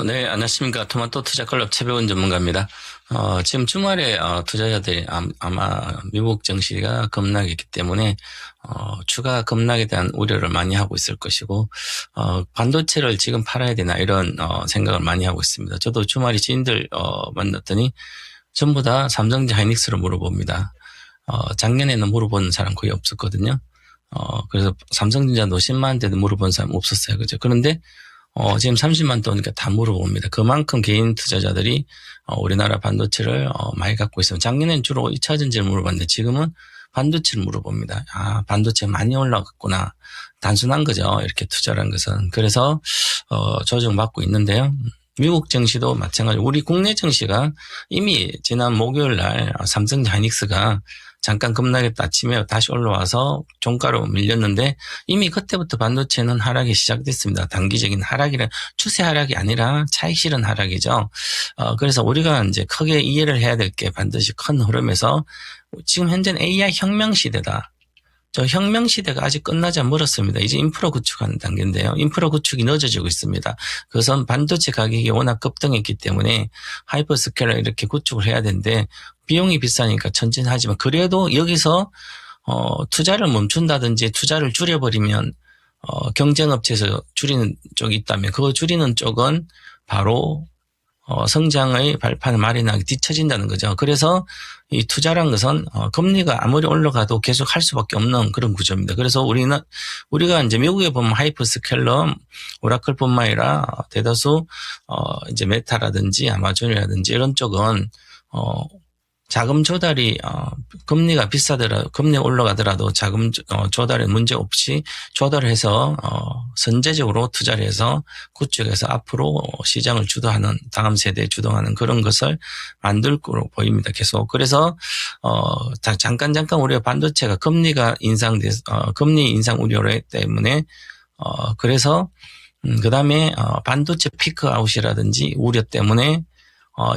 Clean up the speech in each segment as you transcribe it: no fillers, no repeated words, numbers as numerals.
네, 안녕하십니까. 토마토 투자클럽 최백운 전문가입니다. 지금 주말에 투자자들이 아마 미국 증시가 급락했기 때문에 추가 급락에 대한 우려를 많이 하고 있을 것이고, 반도체를 지금 팔아야 되나 이런 생각을 많이 하고 있습니다. 저도 주말에 지인들 만났더니 전부 다 삼성전자 하이닉스를 물어봅니다. 작년에는 물어보는 사람 거의 없었거든요. 그래서 삼성전자 노신만 한테도 물어본 사람 없었어요. 그죠? 그런데 지금 30만 도니까 다 물어봅니다. 그만큼 개인 투자자들이 우리나라 반도체를 많이 갖고 있습니다. 작년엔 주로 2차 전지를 물어봤는데 지금은 반도체를 물어봅니다. 반도체 많이 올라갔구나. 단순한 거죠. 이렇게 투자라는 것은. 그래서 조정받고 있는데요. 미국 증시도 마찬가지로 우리 국내 증시가 이미 지난 목요일 날 삼성전자 하이닉스가 잠깐 급락했다 아침에 다시 올라와서 종가로 밀렸는데 이미 그때부터 반도체는 하락이 시작됐습니다. 단기적인 하락이란 추세 하락이 아니라 차익 실현 하락이죠. 그래서 우리가 이제 크게 이해를 해야 될 게 반드시 큰 흐름에서 지금 현재는 AI 혁명 시대다. 저 혁명 시대가 아직 끝나지 멀었습니다. 이제 인프라 구축하는 단계인데요. 인프라 구축이 늦어지고 있습니다. 그것은 반도체 가격이 워낙 급등했기 때문에 하이퍼스케일러 이렇게 구축을 해야 되는데 비용이 비싸니까 천천히하지만 그래도 여기서 투자를 멈춘다든지 투자를 줄여버리면 경쟁업체에서 줄이는 쪽이 있다면 그 줄이는 쪽은 바로 성장의 발판을 마련하기 뒤처진다는 거죠. 그래서 이 투자란 것은 금리가 아무리 올라가도 계속 할 수밖에 없는 그런 구조입니다. 그래서 우리가 이제 미국에 보면 하이퍼스케일러, 오라클뿐만 아니라 대다수 이제 메타라든지 아마존이라든지 이런 쪽은 자금 조달이 금리가 비싸더라도 금리가 올라가더라도 자금 조달에 문제 없이 조달을 해서 선제적으로 투자를 해서 구축해서 앞으로 시장을 주도하는 다음 세대에 주도하는 그런 것을 만들 거로 보입니다. 계속. 그래서 잠깐 우리가 반도체가 금리가 금리 인상 우려 때문에 그래서 그다음에 반도체 피크아웃이라든지 우려 때문에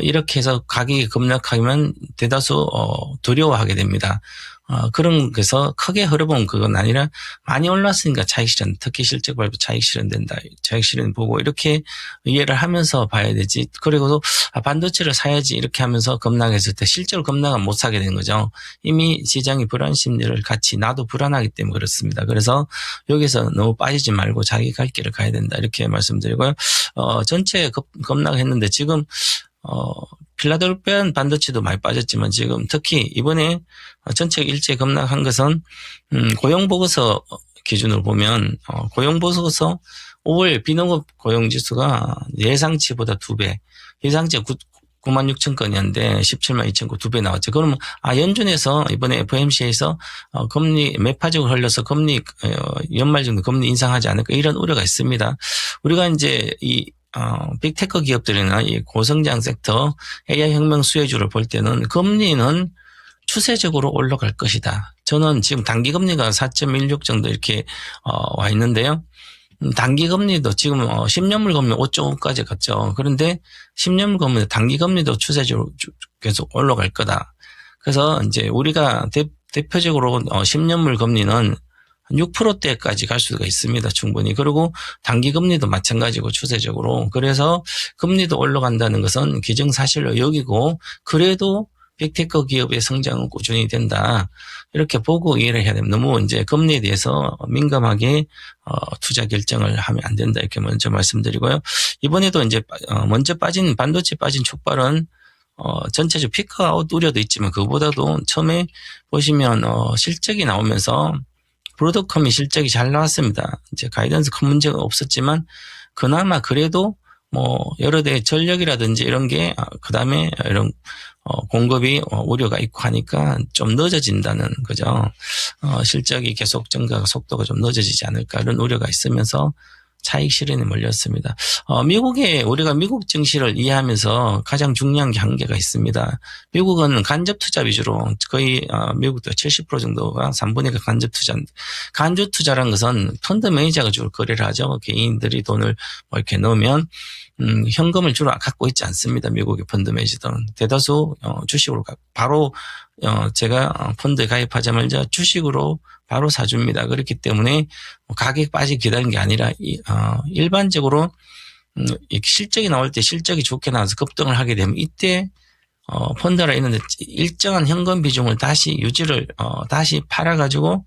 이렇게 해서 가격이 급락하면 대다수 두려워하게 됩니다. 그런 그래서 크게 흐려본 그건 아니라 많이 올랐으니까 차익 실현, 특히 실적 발표 차익 실현된다. 차익 실현 보고 이렇게 이해를 하면서 봐야 되지. 그리고 반도체를 사야지 이렇게 하면서 급락했을 때 실제로 급락은 못 사게 되는 거죠. 이미 시장이 불안 심리를 같이 나도 불안하기 때문에 그렇습니다. 그래서 여기서 너무 빠지지 말고 자기 갈 길을 가야 된다. 이렇게 말씀드리고요. 전체 급락했는데 지금 필라델피아 반도체도 많이 빠졌지만 지금 특히 이번에 전체 일제 급락한 것은 고용보고서 기준으로 보면 고용보고서 5월 비농업 고용지수가 예상치보다 2배, 예상치가 9만 6천 건이었는데 17만 2천 건 2배 나왔죠. 그러면 연준에서 이번에 FOMC에서 금리 매파적으로 흘려서 금리 연말 정도 금리 인상하지 않을까 이런 우려가 있습니다. 우리가 이제 빅테크 기업들이나 이 고성장 섹터 AI 혁명 수혜주를 볼 때는 금리는 추세적으로 올라갈 것이다. 저는 지금 단기 금리가 4.16 정도 이렇게 와 있는데요. 단기 금리도 지금 10년물 금리 5.5까지 갔죠. 그런데 10년물 금리 단기 금리도 추세적으로 계속 올라갈 거다. 그래서 이제 우리가 대표적으로 10년물 금리는 6%대까지 갈 수가 있습니다. 충분히. 그리고 단기 금리도 마찬가지고 추세적으로. 그래서 금리도 올라간다는 것은 기정사실로 여기고 그래도 빅테크 기업의 성장은 꾸준히 된다. 이렇게 보고 이해를 해야 됩니다. 너무 이제 금리에 대해서 민감하게 투자 결정을 하면 안 된다. 이렇게 먼저 말씀드리고요. 이번에도 이제 먼저 반도체 빠진 촉발은 전체적 피크아웃 우려도 있지만 그보다도 처음에 보시면 실적이 나오면서 브로드컴이 실적이 잘 나왔습니다. 이제 가이던스 큰 문제가 없었지만 그나마 그래도 여러 대 전력이라든지 이런 게 그다음에 이런 공급이 우려가 있고 하니까 좀 늦어진다는 거죠. 실적이 계속 증가 속도가 좀 늦어지지 않을까 이런 우려가 있으면서 차익 실현에 몰렸습니다. 우리가 미국 증시를 이해하면서 가장 중요한 게 한계가 있습니다. 미국은 간접 투자 위주로 거의 미국도 70% 정도가 3분의 1가 간접 투자. 간접 투자라는 것은 펀드 매니저가 주로 거래를 하죠. 개인들이 돈을 이렇게 넣으면 현금을 주로 갖고 있지 않습니다. 미국의 펀드 매니저들은 대다수 주식으로 바로 제가 펀드에 가입하자마자 주식으로 바로 사줍니다. 그렇기 때문에 가격 빠지기 기다리는 게 아니라 일반적으로 이 실적이 나올 때 실적이 좋게 나와서 급등을 하게 되면 이때 펀드라 있는데 일정한 현금 비중을 다시 유지를 다시 팔아가지고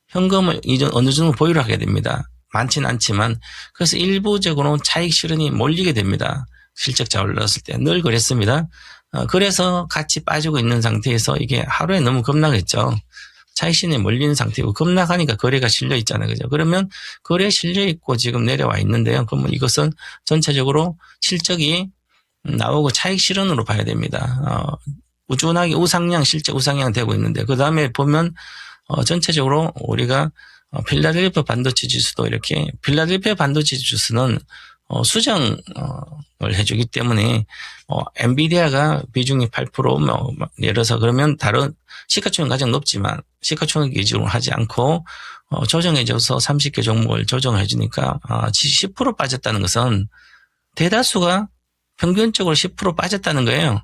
현금을 이제 어느 정도 보유를 하게 됩니다. 많지는 않지만 그래서 일부적으로 차익 실현이 몰리게 됩니다. 실적자 올랐을 때 늘 그랬습니다. 그래서 같이 빠지고 있는 상태에서 이게 하루에 너무 급락했죠. 차익 실현이 몰리는 상태고 급락하니까 거래가 실려 있잖아요. 그죠? 그러면 거래 실려 있고 지금 내려와 있는데요. 그러면 이것은 전체적으로 실적이 나오고 차익 실현으로 봐야 됩니다. 꾸준하게 우상향, 실적 우상향 되고 있는데 그 다음에 보면 전체적으로 우리가 필라델피아 반도체 지수도 이렇게 필라델피아 반도체 지수는 수정을 해주기 때문에 엔비디아가 비중이 8% 뭐 예를 들어서 그러면 다른 시가총액 가장 높지만 시가총액 기준으로 하지 않고 조정해줘서 30개 종목을 조정해 주니까 10% 빠졌다는 것은 대다수가 평균적으로 10% 빠졌다는 거예요.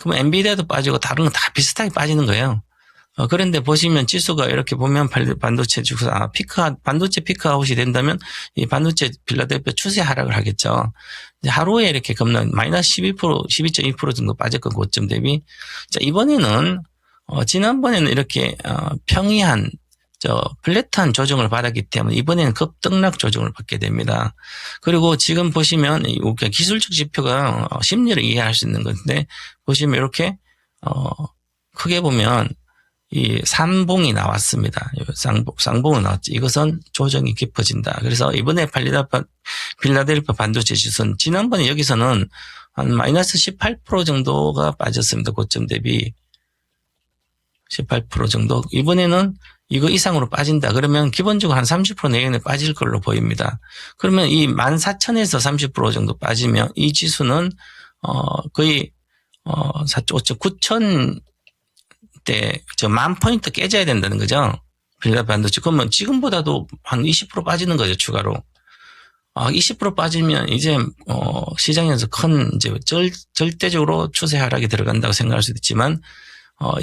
그럼 엔비디아도 빠지고 다른 건 다 비슷하게 빠지는 거예요. 그런데 보시면 지수가 이렇게 보면 반도체 지수, 반도체 피크아웃이 된다면 이 반도체 필라델피아 추세 하락을 하겠죠. 하루에 이렇게 겁나 마이너스 12%, 12.2% 정도 빠졌건 고점 대비. 자, 이번에는, 지난번에는 이렇게, 평이한, 플랫한 조정을 받았기 때문에 이번에는 급등락 조정을 받게 됩니다. 그리고 지금 보시면 기술적 지표가 심리를 이해할 수 있는 건데 보시면 이렇게, 크게 보면 이 쌍봉이 나왔습니다. 쌍봉은 나왔죠. 이것은 조정이 깊어진다. 그래서 이번에 필라델피아 반도체 지수는 지난번에 여기서는 한 마이너스 18% 정도가 빠졌습니다. 고점 대비 18% 정도. 이번에는 이거 이상으로 빠진다. 그러면 기본적으로 한 30% 내외는 빠질 걸로 보입니다. 그러면 이 14,000에서 30% 정도 빠지면 이 지수는 거의 9,000 때, 10,000포인트 깨져야 된다는 거죠. 필라델피아 반도체. 그러면 지금보다도 한 20% 빠지는 거죠, 추가로. 20% 빠지면 이제, 시장에서 큰, 이제, 절대적으로 추세 하락이 들어간다고 생각할 수도 있지만,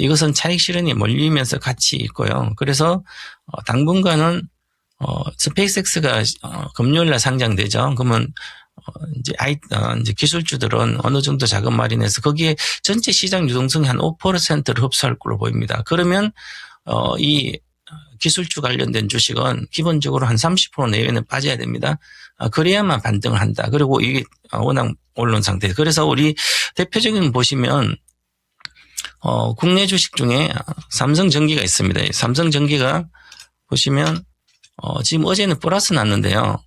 이것은 차익 실현이 몰리면서 같이 있고요. 그래서, 당분간은, 스페이스X가, 금요일 날 상장되죠. 그러면, 이제 기술주들은 어느 정도 자금 마련해서 거기에 전체 시장 유동성이 한 5%를 흡수할 걸로 보입니다. 그러면, 이 기술주 관련된 주식은 기본적으로 한 30% 내외는 빠져야 됩니다. 그래야만 반등을 한다. 그리고 이게 워낙 오른 상태. 그래서 우리 대표적인 보시면, 국내 주식 중에 삼성전기가 있습니다. 삼성전기가 보시면, 지금 어제는 플러스 났는데요.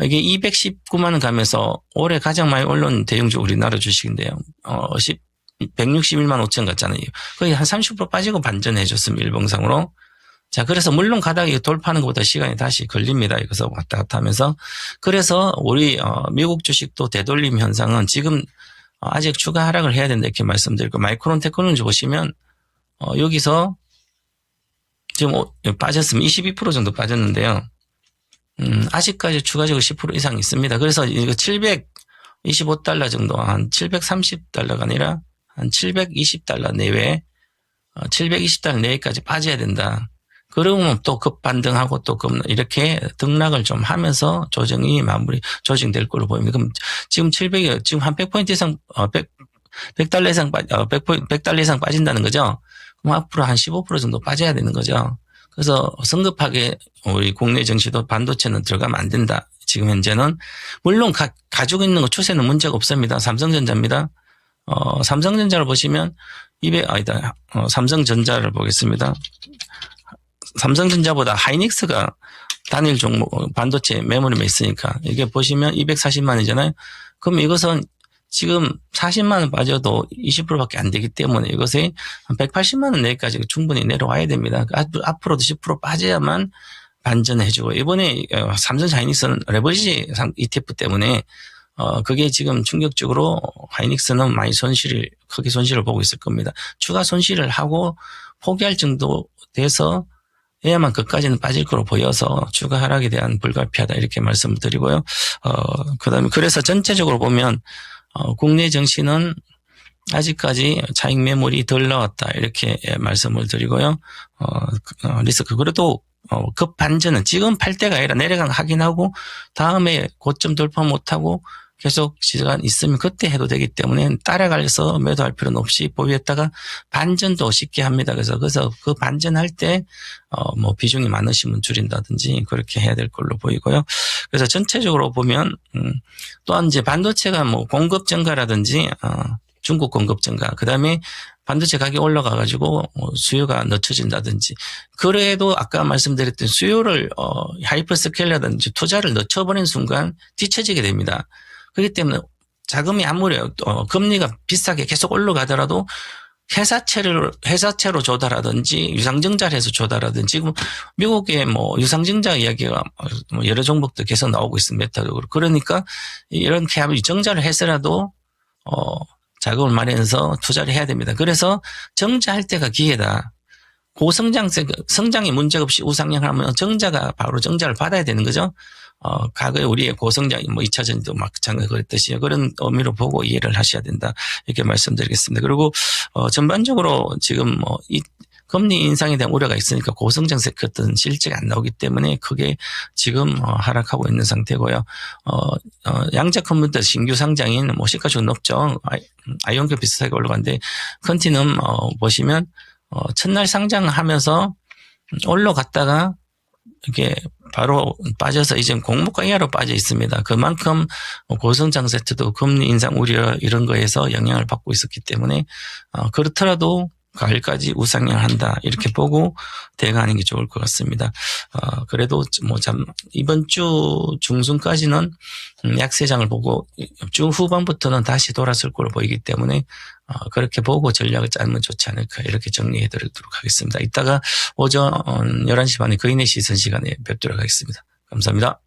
이게 219만 원 가면서 올해 가장 많이 올라온 대형주 우리나라 주식인데요. 161만 5천 갔잖아요. 거의 한 30% 빠지고 반전해 줬습니다. 일봉상으로. 자, 그래서 물론 가닥이 돌파하는 것보다 시간이 다시 걸립니다. 이것서 왔다 갔다 하면서. 그래서 우리 미국 주식도 되돌림 현상은 지금 아직 추가 하락을 해야 된다 이렇게 말씀드리고 마이크론 테크놀로지 보시면 여기서 지금 빠졌으면 22% 정도 빠졌는데요. 아직까지 추가적으로 10% 이상 있습니다. 그래서 이거 725달러 정도, 한 730달러가 아니라 한 720달러 내외, 720달러 내외까지 빠져야 된다. 그러면 또 급반등하고 또 이렇게 등락을 좀 하면서 조정이 조정될 걸로 보입니다. 그럼 지금 지금 한 100포인트 이상, 100달러 이상, 100달러 이상 빠진다는 거죠. 그럼 앞으로 한 15% 정도 빠져야 되는 거죠. 그래서 성급하게 우리 국내 증시도 반도체는 들어가면 안 된다. 지금 현재는. 물론 가지고 있는 거 추세는 문제가 없습니다. 삼성전자입니다. 삼성전자를 보시면 삼성전자를 보겠습니다. 삼성전자보다 하이닉스가 단일 종목 반도체 메모리만 있으니까 이게 보시면 240만 원이잖아요. 그럼 이것은 지금 40만 원 빠져도 20%밖에 안 되기 때문에 이것이 한 180만 원 내까지 충분히 내려와야 됩니다. 앞으로도 10% 빠져야만 반전해주고 이번에 삼성 하이닉스는 레버리지 ETF 때문에 그게 지금 충격적으로 하이닉스는 많이 크게 손실을 보고 있을 겁니다. 추가 손실을 하고 포기할 정도 돼서 해야만 끝까지는 빠질 거로 보여서 추가 하락에 대한 불가피하다 이렇게 말씀을 드리고요. 그다음에 그래서 전체적으로 보면 국내 증시는 아직까지 차익 매물이 덜 나왔다 이렇게 말씀을 드리고요. 리스크 그래도 급 반전은 지금 팔 때가 아니라 내려간 확인하고 다음에 고점 돌파 못하고 계속 시간 있으면 그때 해도 되기 때문에 따라가서 매도할 필요는 없이 보유했다가 반전도 쉽게 합니다. 그래서 그 반전할 때 뭐 비중이 많으시면 줄인다든지 그렇게 해야 될 걸로 보이고요. 그래서 전체적으로 보면 또한 이제 반도체가 뭐 공급 증가라든지 중국 공급 증가, 그다음에 반도체 가격이 올라가가지고 수요가 늦춰진다든지, 그래도 아까 말씀드렸던 수요를 하이퍼스케일러든지 투자를 늦춰버린 순간 뒤처지게 됩니다. 그렇기 때문에 자금이 아무리 금리가 비싸게 계속 올라가더라도 회사채로 조달하든지 유상증자를 해서 조달하든지, 지금 미국의 뭐 유상증자 이야기가 뭐 여러 종목도 계속 나오고 있습니다. 메타적으로. 그러니까 이렇게 하면 정자를 해서라도 자금을 마련해서 투자를 해야 됩니다. 그래서 정자할 때가 기회다. 성장이 문제없이 우상향하면 정자가 바로 정자를 받아야 되는 거죠. 과거에 우리의 고성장이 뭐 2차전도 막 장을 그랬듯이 그런 의미로 보고 이해를 하셔야 된다. 이렇게 말씀드리겠습니다. 그리고 전반적으로 지금 뭐 이 금리 인상에 대한 우려가 있으니까 고성장 섹터는 실제가 안 나오기 때문에 크게 지금 하락하고 있는 상태고요. 양자 컴퓨터 신규 상장인 뭐 시가총액 높죠. 아이온큐 비슷하게 올라갔는데 컨티넘 보시면 첫날 상장하면서 올라갔다가 이게 바로 빠져서 이제 공모가 이하로 빠져 있습니다. 그만큼 고성장 세트도 금리 인상 우려 이런 거에서 영향을 받고 있었기 때문에 그렇더라도 가을까지 우상향한다 이렇게 보고 대응하는 게 좋을 것 같습니다. 그래도 뭐 이번 주 중순까지는 약세장을 보고 주 후반부터는 다시 돌아설 걸로 보이기 때문에 그렇게 보고 전략을 짜면 좋지 않을까 이렇게 정리해 드리도록 하겠습니다. 이따가 오전 11시 반에 거인의 시선 시간에 뵙도록 하겠습니다. 감사합니다.